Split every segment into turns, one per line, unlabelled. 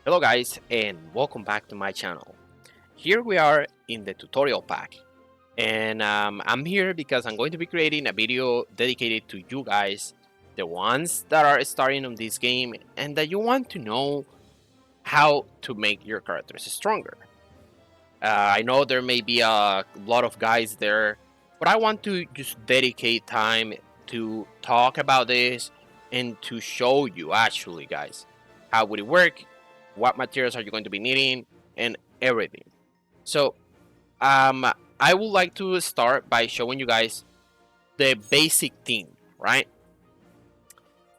Hello guys and welcome back to my channel. Here we are in the tutorial pack and I'm here because I'm going to be creating a video dedicated to you guys, the ones that are starting on this game and that you want to know how to make your characters stronger. I know there may be a lot of guys there, but I want to just dedicate time to talk about this and to show you actually guys how would it work, what materials are you going to be needing, and everything. So um, I would like to start by showing you guys the basic theme, right?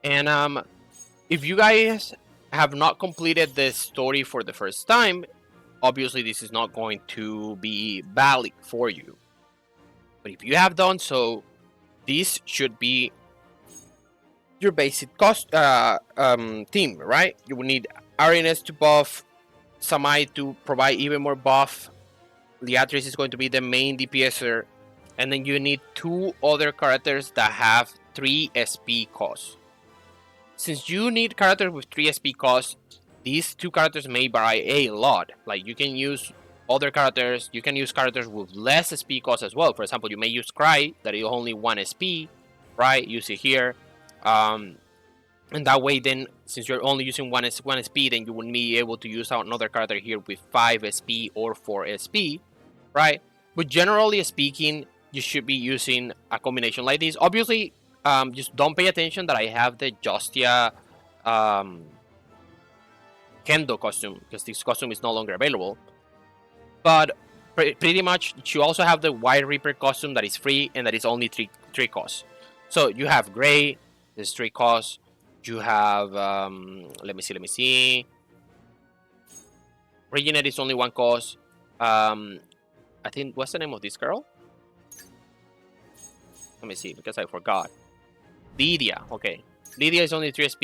And if you guys have not completed the story for the first time, obviously this is not going to be valid for you. But if you have done so, this should be your basic theme, right? You will need Arenas to buff, Samai to provide even more buff, Leatrice is going to be the main DPSer, and then you need two other characters that have 3 SP costs. Since you need characters with 3 SP costs, these two characters may vary a lot. Like you can use other characters, you can use characters with less SP costs as well. For example, you may use Cry, that is only 1 SP, right? Use it here. And that way then, since you're only using 1 SP, then you will be able to use another character here with 5 SP or 4 SP, right? But generally speaking, you should be using a combination like this. Obviously, just don't pay attention that I have the Justia Kendo costume, because this costume is no longer available. But pretty much, you also have the White Reaper costume that is free and that is only 3 costs. So you have Gray, there's 3 costs. You have, let me see. Regenerate is only 1 cost. I think, what's the name of this girl? Let me see, because I forgot. Lydia, okay. Lydia is only 3 SP.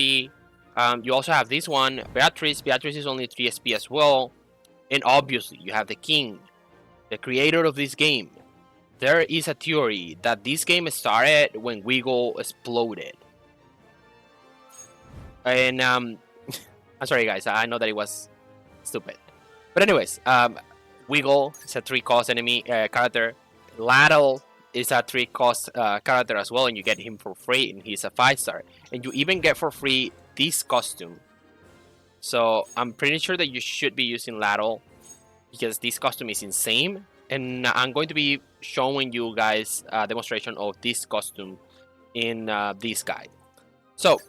You also have this one, Beatrice. Beatrice is only 3 SP as well. And obviously, you have the king, the creator of this game. There is a theory that this game started when Wiggle exploded. And I'm sorry guys, I know that it was stupid. But anyways, Wiggle is a 3 cost enemy character. Ladle is a 3 cost character as well, and you get him for free, and he's a 5-star. And you even get for free this costume. So I'm pretty sure that you should be using Ladle, because this costume is insane. And I'm going to be showing you guys a demonstration of this costume in this guide. So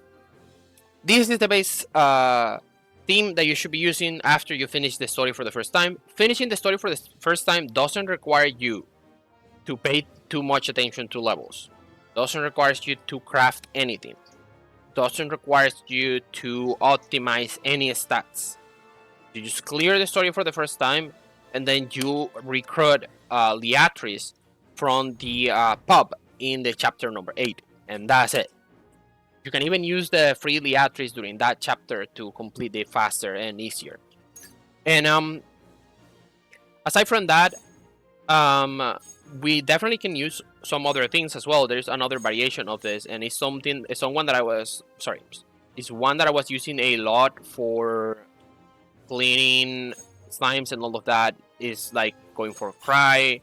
this is the base theme that you should be using after you finish the story for the first time. Finishing the story for the first time doesn't require you to pay too much attention to levels. Doesn't require you to craft anything. Doesn't require you to optimize any stats. You just clear the story for the first time, and then you recruit Leatrice from the pub in the chapter number 8, and that's it. You can even use the free Leatrice during that chapter to complete it faster and easier. And aside from that, we definitely can use some other things as well. There's another variation of this, and it's one that I was using a lot for cleaning slimes and all of that. Is like going for Cry,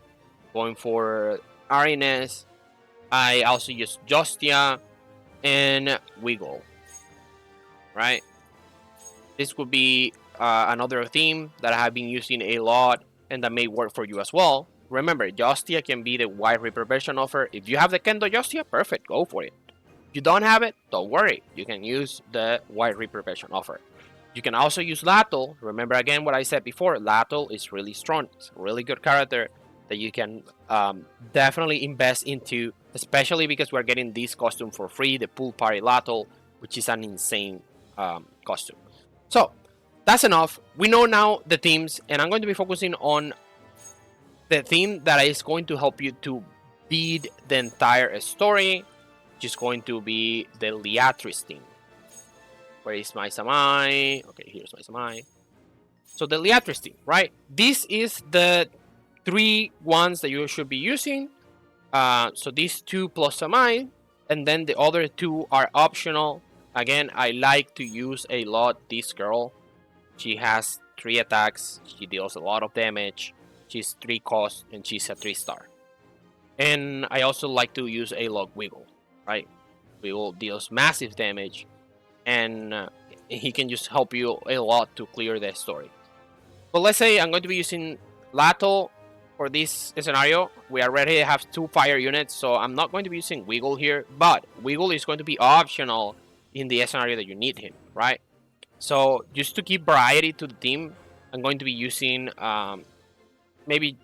going for Arines. I also use Justia and Wiggle, right? This would be another theme that I have been using a lot and that may work for you as well. Remember, Justia can be the White Reaper version of her. If you have the Kendo Justia, perfect, go for it. If you don't have it, don't worry, you can use the White Reaper version of her. You can also use Lato. Remember again what I said before, Lato is really strong. It's a really good character that you can definitely invest into, especially because we're getting this costume for free, the Pool Party Lato, which is an insane costume. So that's enough. We know now the themes, and I'm going to be focusing on the theme that is going to help you to beat the entire story, which is going to be the Leatrice theme. Where is my Samai? Okay, here's my Samai. So the Leatrice theme, right? This is the 3 ones that you should be using. So these 2 plus Samai, and then the other 2 are optional. Again, I like to use a lot this girl She has 3 attacks. She deals a lot of damage. She's 3 cost and she's a 3-star. And I also like to use a log Wiggle, right? Wiggle deals massive damage, and he can just help you a lot to clear the story. But let's say I'm going to be using Lato for this scenario. We already have 2 fire units, so I'm not going to be using Wiggle here, but Wiggle is going to be optional in the scenario that you need him, right? So just to keep variety to the team, I'm going to be using maybe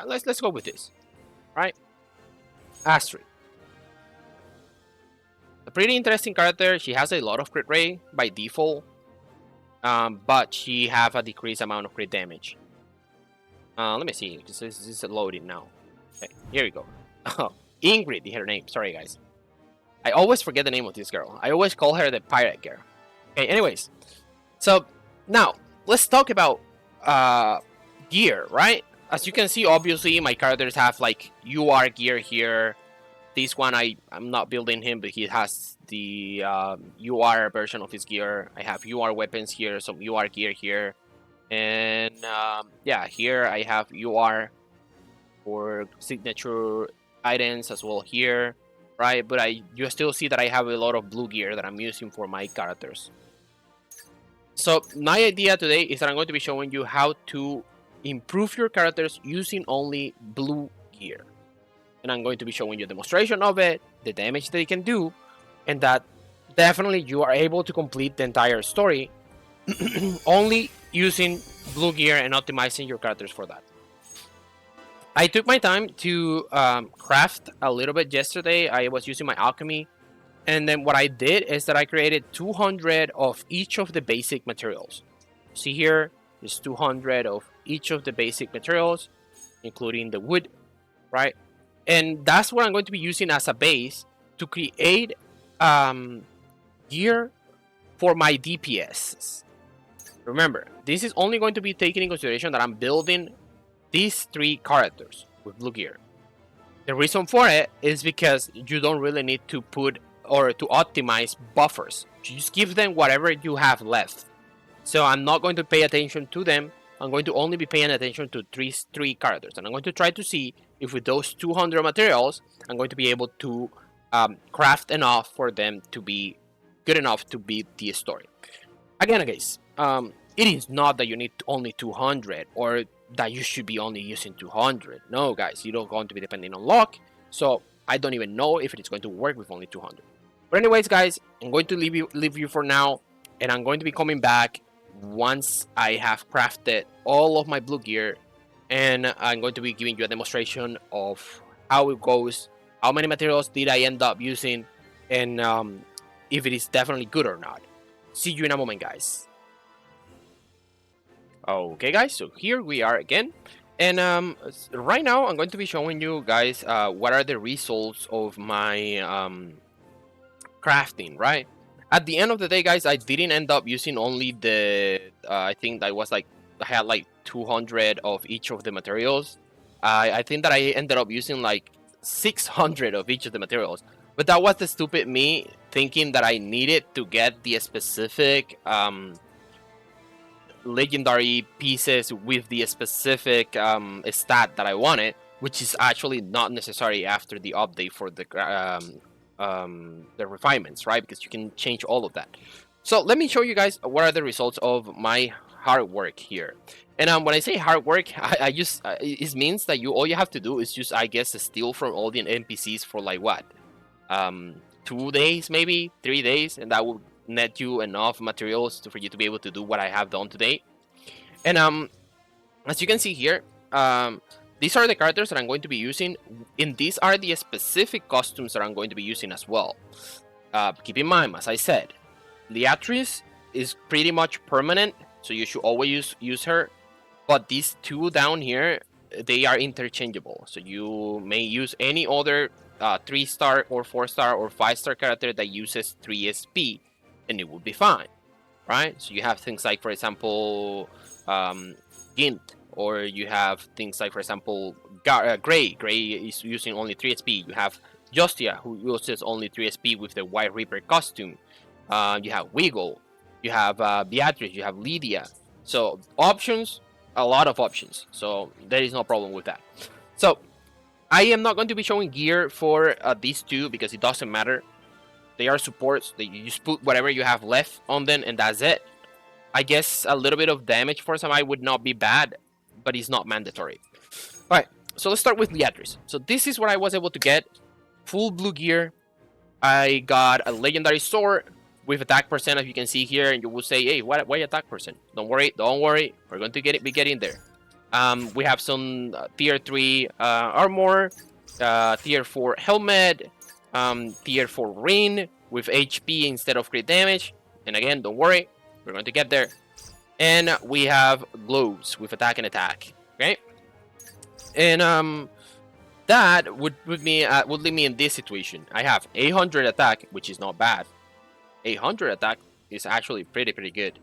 let's go with this, right? Astrid. A pretty interesting character. She has a lot of crit rate by default, but she have a decreased amount of crit damage. Let me see. This is loading now. Okay, here we go. Oh, Ingrid, her name. Sorry, guys. I always forget the name of this girl. I always call her the pirate girl. Okay, anyways. So, now, let's talk about gear, right? As you can see, obviously, my characters have, like, UR gear here. This one, I'm not building him, but he has the UR version of his gear. I have UR weapons here, some UR gear here. And, yeah, here I have UR for signature items as well here, right? But you still see that I have a lot of blue gear that I'm using for my characters. So my idea today is that I'm going to be showing you how to improve your characters using only blue gear. And I'm going to be showing you a demonstration of it, the damage they can do, and that definitely you are able to complete the entire story only using blue gear and optimizing your characters for that. I took my time to craft a little bit yesterday. I was using my alchemy, and then what I did is that I created 200 of each of the basic materials. See here, there's 200 of each of the basic materials, including the wood, right? And that's what I'm going to be using as a base to create gear for my DPS. Remember, this is only going to be taken in consideration that I'm building these 3 characters with blue gear. The reason for it is because you don't really need to put or to optimize buffers. You just give them whatever you have left. So I'm not going to pay attention to them. I'm going to only be paying attention to three characters. And I'm going to try to see if with those 200 materials, I'm going to be able to craft enough for them to be good enough to beat the story. Again, guys, it is not that you need only 200 or that you should be only using 200. No, guys, you're not going to be depending on luck. So I don't even know if it's going to work with only 200. But anyways, guys, I'm going to leave you for now. And I'm going to be coming back once I have crafted all of my blue gear. And I'm going to be giving you a demonstration of how it goes. How many materials did I end up using. And if it is definitely good or not. See you in a moment, guys. Okay, guys, so here we are again. And right now I'm going to be showing you guys what are the results of my crafting, right? At the end of the day, guys, I didn't end up using only the I think that was like I had like 200 of each of the materials. I think that I ended up using like 600 of each of the materials, but that was the stupid me thinking that I needed to get the specific legendary pieces with the specific stat that I wanted, which is actually not necessary after the update for the refinements, right? Because you can change all of that. So let me show you guys what are the results of my hard work here. And when I say hard work, I just it means that all you have to do is just, I guess, steal from all the NPCs for like what 2 days, maybe 3 days, and that will net you enough materials for you to be able to do what I have done today. And as you can see here, these are the characters that I'm going to be using, and these are the specific costumes that I'm going to be using as well. Keep in mind, as I said, Leatrice is pretty much permanent, so you should always use her. But these 2 down here, they are interchangeable, so you may use any other 3-star or 4-star or 5-star character that uses 3 SP, and it would be fine, right? So you have things like, for example, Gint, or you have things like, for example, Gray. Gray is using only 3 SP. You have Justia, who uses only 3 SP with the White Reaper costume. You have Wiggle. You have Beatrice. You have Lydia. So options, a lot of options. So there is no problem with that. So I am not going to be showing gear for these two because it doesn't matter. They are supports. You just put whatever you have left on them, and that's it. I guess a little bit of damage for some would not be bad, but it's not mandatory. All right, so let's start with Leatrice. So this is what I was able to get. Full blue gear. I got a legendary sword with attack percent, as you can see here, and you will say, hey, why attack percent? Don't worry, we're going to be getting there. We have some tier 3 armor, tier 4 helmet, tier 4 ring with HP instead of crit damage. And again, don't worry, we're going to get there. And we have gloves with attack and attack. Okay, and that would leave me in this situation. I have 800 attack, which is not bad. 800 attack is actually pretty good.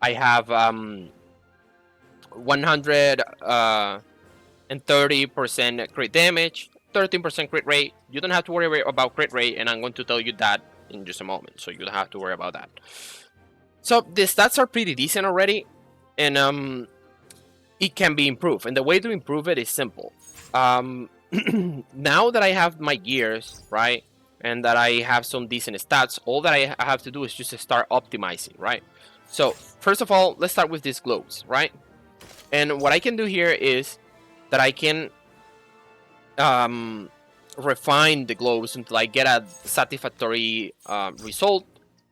I have 130% crit damage, 13% crit rate. You don't have to worry about crit rate, and I'm going to tell you that in just a moment, so you don't have to worry about that. So the stats are pretty decent already, and it can be improved, and the way to improve it is simple. Now that I have my gears, right, and that I have some decent stats, all that I have to do is just start optimizing, right? So first of all, let's start with these gloves, right? And what I can do here is that I can refine the gloves until I get a satisfactory result,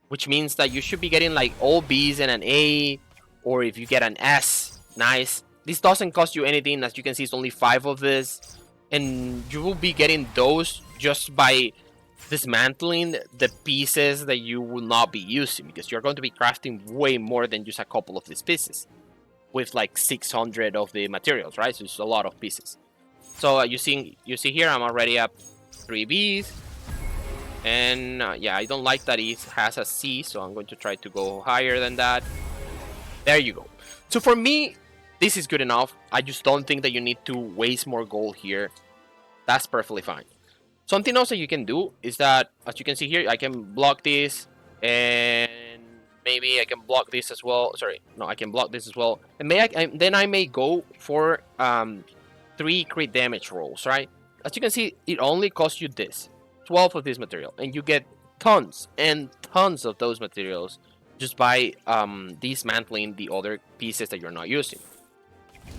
which means that you should be getting like all B's and an A, or if you get an S, nice. This doesn't cost you anything. As you can see, it's only 5 of this, and you will be getting those just by dismantling the pieces that you will not be using, because you're going to be crafting way more than just a couple of these pieces with like 600 of the materials, right? So it's a lot of pieces. So you see here, I'm already up 3 Bs, and yeah, I don't like that it has a C, so I'm going to try to go higher than that. There you go. So for me, this is good enough. I just don't think that you need to waste more gold here. That's perfectly fine. Something else that you can do is that, as you can see here, I can block this, and maybe I can block this as well. Sorry, no, I can block this as well. And then I may go for 3 crit damage rolls, right? As you can see, it only costs you this, 12 of this material, and you get tons and tons of those materials just by dismantling the other pieces that you're not using.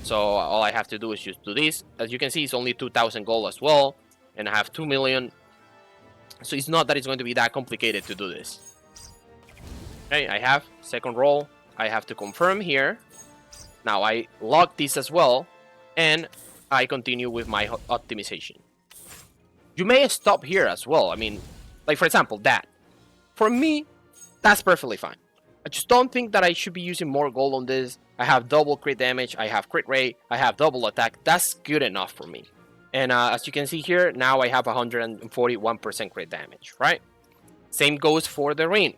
So all I have to do is just do this. As you can see, it's only 2,000 gold as well, and I have 2 million. So it's not that it's going to be that complicated to do this. Okay, I have second roll. I have to confirm here. Now I lock this as well, and I continue with my optimization. You may stop here as well. I mean, like for example, that. For me, that's perfectly fine. I just don't think that I should be using more gold on this. I have double crit damage, I have crit rate, I have double attack. That's good enough for me. And as you can see here, now I have 141% crit damage, right? Same goes for the ring.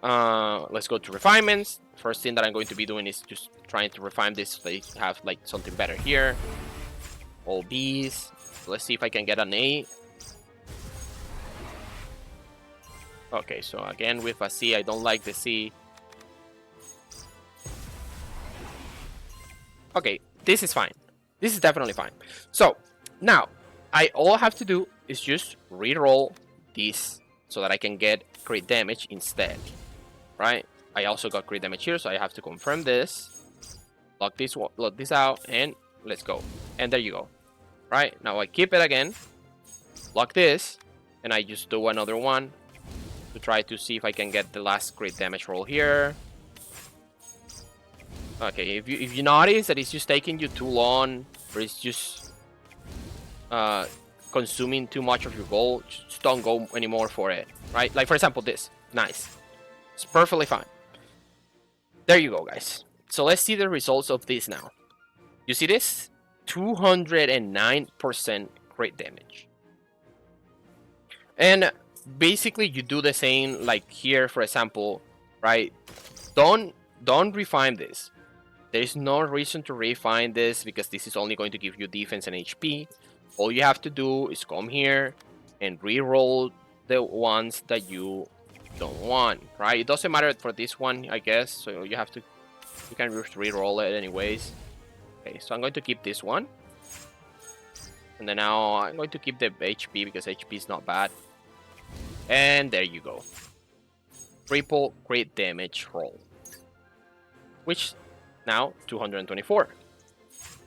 Let's go to refinements. First thing that I'm going to be doing is just trying to refine this so they have like something better here. All B's. Let's see if I can get an A. Okay, so again with a C, I don't like the C. Okay, this is fine. This is definitely fine. So now, all I have to do is just re-roll this so that I can get crit damage instead, right? I also got crit damage here, so I have to confirm this, lock this out, and let's go. And there you go. Right, now I keep it again, lock this, and I just do another one to try to see if I can get the last crit damage roll here. Okay, if you notice that it's just taking you too long, or it's just consuming too much of your gold, just don't go anymore for it, right? Like for example this, nice. It's perfectly fine. There you go, guys. So let's see the results of this now. You see this? 209% crit damage. And basically you do the same like here, for example, right? Don't refine this. There's no reason to refine this because this is only going to give you defense and HP. All you have to do is come here and re-roll the ones that you don't want, right? It doesn't matter for this one, I guess. So you have to You can just re-roll it anyways. Okay, so I'm going to keep this one. And then now I'm going to keep the HP because HP is not bad. And there you go. Triple crit damage roll. Which now 224.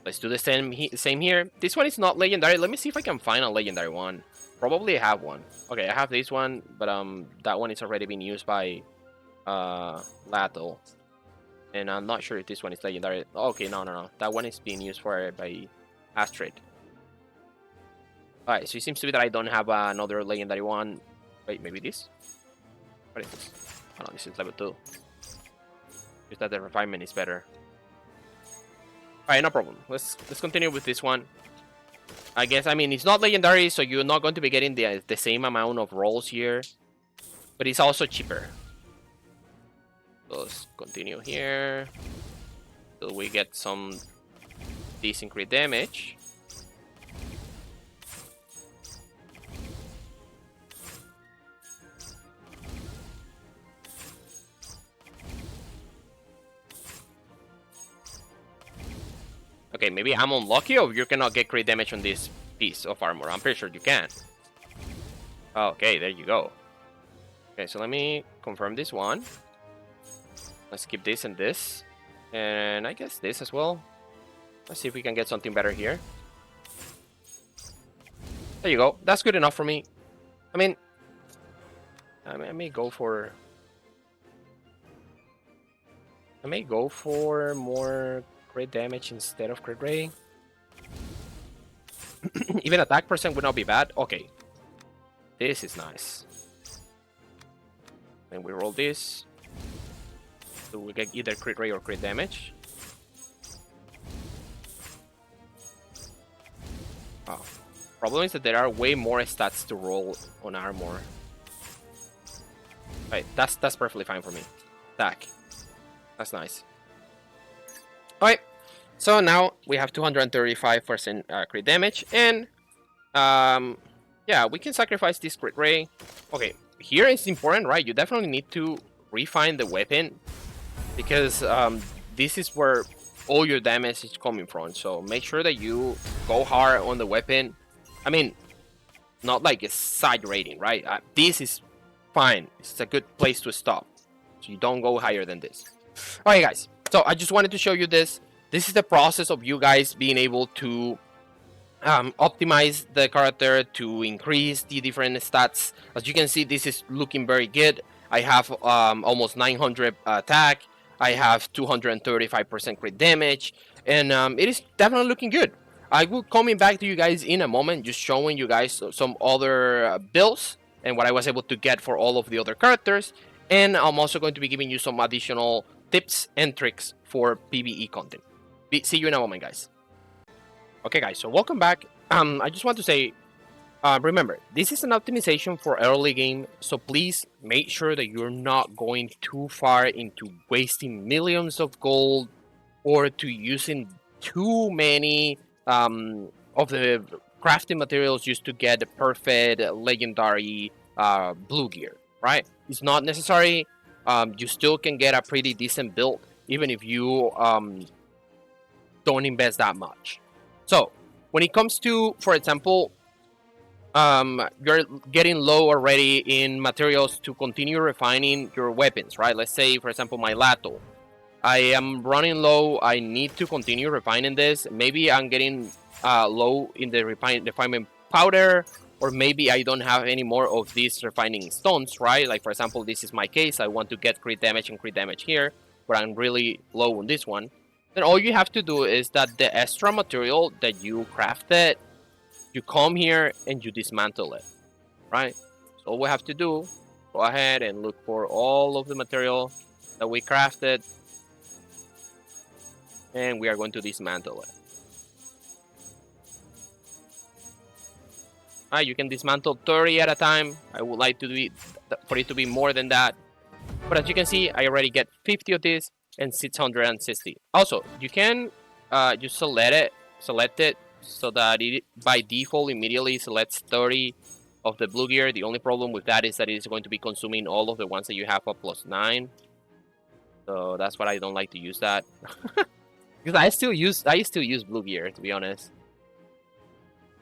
Let's do the same here. This one is not legendary. Let me see if I can find a legendary one. Probably have one. Okay, I have this one, but that one is already been used by Lato. And I'm not sure if this one is legendary. Okay, no. That one is being used by Astrid. Alright, so it seems to be that I don't have another legendary one. Wait, maybe this? What is this? Oh no, this is level 2. Just that the refinement is better. Alright, no problem. Let's continue with this one. I guess, I mean, it's not legendary, so you're not going to be getting the same amount of rolls here. But it's also cheaper. So let's continue here. Till we get some decent crit damage. Okay, maybe I'm unlucky or you cannot get crit damage on this piece of armor. I'm pretty sure you can. Okay, there you go. Okay, so let me confirm this one. Let's keep this and this. And I guess this as well. Let's see if we can get something better here. There you go. That's good enough for me. I mean, I may go for... I may go for more crit damage instead of crit rate. Even attack percent would not be bad. Okay. This is nice. Then we roll this. So we get either crit rate or crit damage. Oh. Problem is that there are way more stats to roll on armor. Right, that's perfectly fine for me. Attack. That's nice. Alright, so now we have 235% crit damage, and yeah, we can sacrifice this crit ray. Okay, here it's important, right? You definitely need to refine the weapon, because this is where all your damage is coming from. So make sure that you go hard on the weapon. I mean, not like exaggerating, right? This is fine. It's a good place to stop. So you don't go higher than this. Alright guys, so I just wanted to show you this. This is the process of you guys being able to optimize the character to increase the different stats. As you can see, this is looking very good. I have almost 900 attack. I have 235% crit damage. And it is definitely looking good. I will coming back to you guys in a moment, just showing you guys some other builds and what I was able to get for all of the other characters. And I'm also going to be giving you some additional tips and tricks for PvE content. See you in a moment, guys. Okay, guys, so welcome back. I just want to say, remember, this is an optimization for early game, so please make sure that you're not going too far into wasting millions of gold or to using too many of the crafting materials just to get the perfect legendary blue gear, right? It's not necessary. You still can get a pretty decent build even if you don't invest that much. So when it comes to, for example, you're getting low already in materials to continue refining your weapons, right? Let's say, for example, my Lato. I am running low. I need to continue refining this. Maybe I'm getting low in the refinement powder, or maybe I don't have any more of these refining stones, right? Like, for example, this is my case. I want to get crit damage and crit damage here, but I'm really low on this one. Then all you have to do is that the extra material that you crafted, you come here and you dismantle it, right? So all we have to do, go ahead and look for all of the material that we crafted, and we are going to dismantle it. You can dismantle 30 at a time. I would like to do it for it to be more than that. But as you can see, I already get 50 of this and 660. Also, you can just select it so that it by default immediately selects 30 of the blue gear. The only problem with that is that it is going to be consuming all of the ones that you have up plus 9. So that's why I don't like to use that. Because I still use blue gear, to be honest.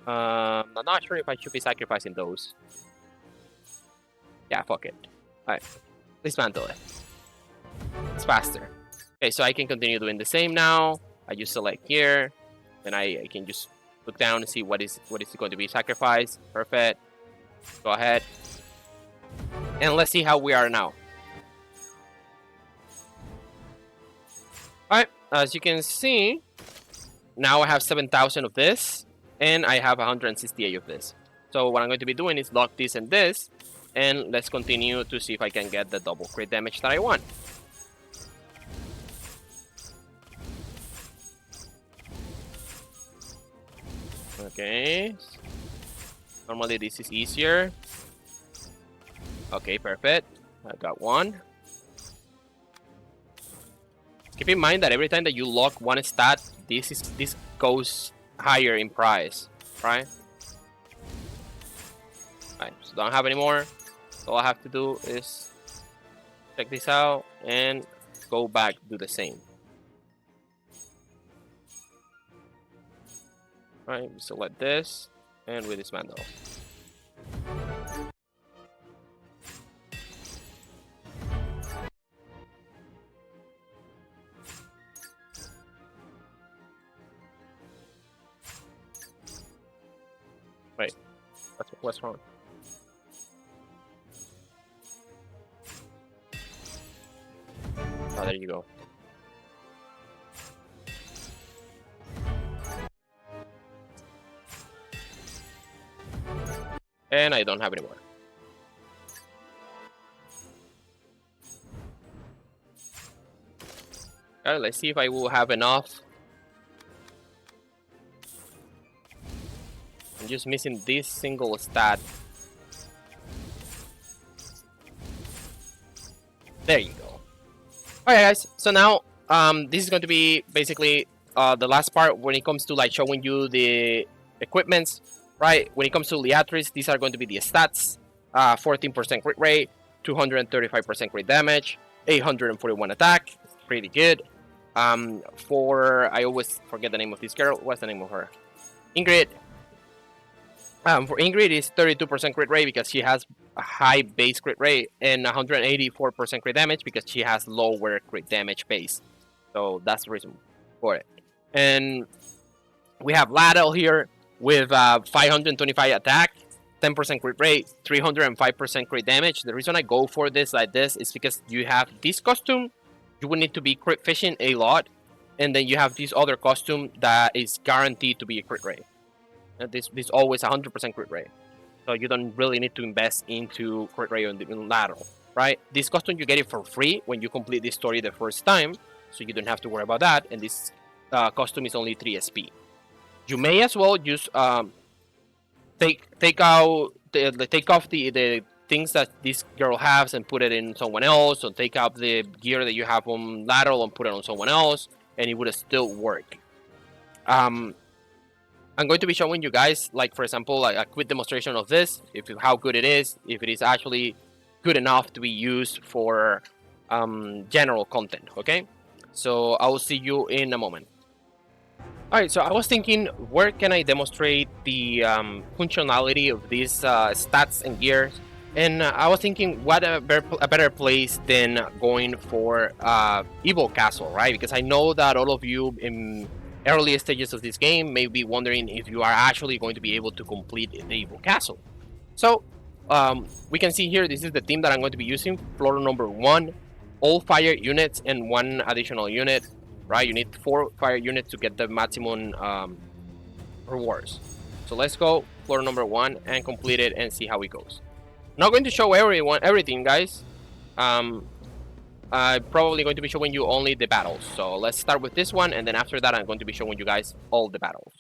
I'm not sure if I should be sacrificing those. Yeah, fuck it. Alright, dismantle it. It's faster. Okay, so I can continue doing the same now. I just select here, and I can just look down and see what is going to be sacrificed. Perfect. Go ahead. And let's see how we are now. Alright, as you can see, now I have 7,000 of this, and I have 168 of this. So what I'm going to be doing is lock this and this, and let's continue to see if I can get the double crit damage that I want. Okay. Normally this is easier. Okay, perfect. I got one. Keep in mind that every time that you lock one stat, this goes higher in price, right? Alright, so don't have any more. So all I have to do is check this out and go back, do the same. Alright, select this and we dismantle. Wait, what's wrong? Oh, there you go. And I don't have any more. Alright, let's see if I will have enough. I'm just missing this single stat. There you go. Alright guys, so now this is going to be basically the last part when it comes to like showing you the equipments, right? When it comes to Liatris, these are going to be the stats. 14% crit rate, 235% crit damage, 841 attack, pretty good. I always forget the name of this girl. What's the name of her? Ingrid. For Ingrid, it's 32% crit rate because she has a high base crit rate, and 184% crit damage because she has lower crit damage base. So that's the reason for it. And we have Ladle here with 525 attack, 10% crit rate, 305% crit damage. The reason I go for this like this is because you have this costume, you will need to be crit fishing a lot, and then you have this other costume that is guaranteed to be a crit rate. This always 100% crit rate, so you don't really need to invest into crit rate in lateral, right? This costume you get it for free when you complete this story the first time, so you don't have to worry about that. And this costume is only 3 SP. You may as well just take off the things that this girl has and put it in someone else, or take out the gear that you have on lateral and put it on someone else, and it would still work. I'm going to be showing you guys, like for example, like a quick demonstration of this, how good it is, if it is actually good enough to be used for general content. Okay, so I will see you in a moment. Alright, so I was thinking, where can I demonstrate the functionality of these stats and gears? And I was thinking, what a better place than going for Evil Castle, right? Because I know that all of you in early stages of this game may be wondering if you are actually going to be able to complete the Evil Castle. So we can see here, this is the team that I'm going to be using. Floor number 1, all fire units and 1 additional unit, right? You need 4 fire units to get the maximum rewards. So let's go floor number 1 and complete it and see how it goes. Not going to show everything, guys. I'm probably going to be showing you only the battles. So let's start with this one, and then after that I'm going to be showing you guys all the battles.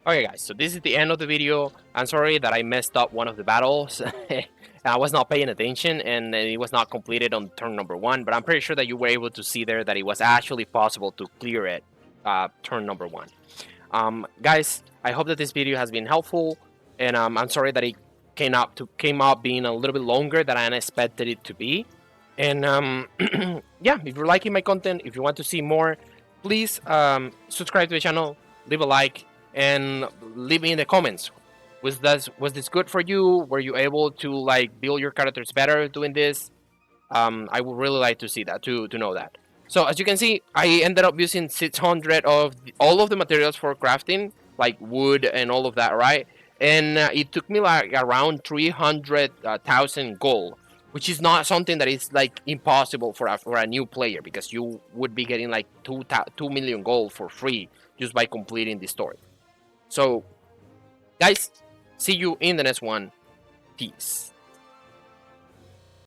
Okay, guys, so this is the end of the video. I'm sorry that I messed up one of the battles. I was not paying attention and it was not completed on turn number 1, but I'm pretty sure that you were able to see there that it was actually possible to clear it turn number 1. Guys, I hope that this video has been helpful, and I'm sorry that it came out being a little bit longer than I expected it to be. And yeah, if you're liking my content, if you want to see more, please subscribe to the channel, leave a like, and leave me in the comments. Was this good for you? Were you able to like build your characters better doing this? I would really like to see that, to know that. So as you can see, I ended up using 600 of all of the materials for crafting, like wood and all of that, right? And it took me like around 300,000 gold, which is not something that is like impossible for a new player, because you would be getting like 2 million gold for free just by completing the story. So guys, see you in the next one. Peace.